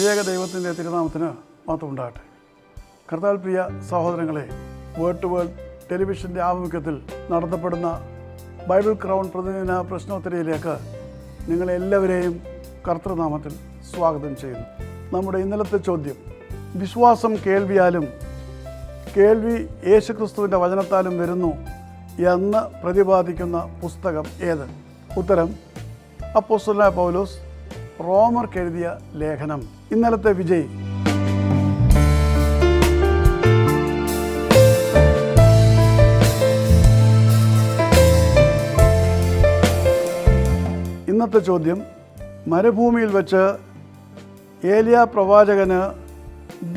ത്രിയേക ദൈവത്തിൻ്റെ തിരുനാമത്തിന് മാത്രം ഉണ്ടാകട്ടെ. കർത്താവിൽ പ്രിയ സഹോദരങ്ങളെ, വേർഡ് ടു വേൾഡ് ടെലിവിഷൻ്റെ ആഭിമുഖ്യത്തിൽ നടത്തപ്പെടുന്ന ബൈബിൾ ക്രൗൺ പ്രതിദിന പ്രശ്നോത്തരിയിലേക്ക് നിങ്ങളെല്ലാവരെയും കർത്തൃനാമത്തിൽ സ്വാഗതം ചെയ്യുന്നു. നമ്മുടെ ഇന്നലത്തെ ചോദ്യം, വിശ്വാസം കേൾവിയാലും കേൾവി യേശുക്രിസ്തുവിൻ്റെ വചനത്താലും വരുന്നു എന്ന് പ്രതിപാദിക്കുന്ന പുസ്തകം ഏത്? ഉത്തരം അപ്പോസ്തലനായ പൗലോസ് റോമർക്ക് എഴുതിയ ലേഖനം. ഇന്നലത്തെ വിജയി ഇന്നത്തെ ചോദ്യം, മരുഭൂമിയിൽ വെച്ച് ഏലിയ പ്രവാചകന്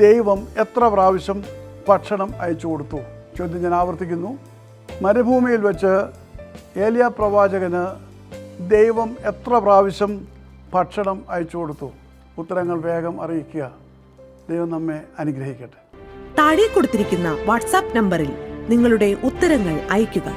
ദൈവം എത്ര പ്രാവശ്യം ഭക്ഷണം അയച്ചു കൊടുത്തു? ചോദ്യം ഞാൻ ആവർത്തിക്കുന്നു. മരുഭൂമിയിൽ വെച്ച് ഏലിയ പ്രവാചകന് ദൈവം എത്ര പ്രാവശ്യം ഭക്ഷണം അയച്ചു കൊടുത്തു? ഉത്തരങ്ങൾ വേഗം അറിയിക്കുക. ദൈവം നമ്മെ അനുഗ്രഹിക്കട്ടെ. താഴെ കൊടുത്തിരിക്കുന്ന വാട്സാപ്പ് നമ്പറിൽ നിങ്ങളുടെ ഉത്തരങ്ങൾ അയയ്ക്കുക.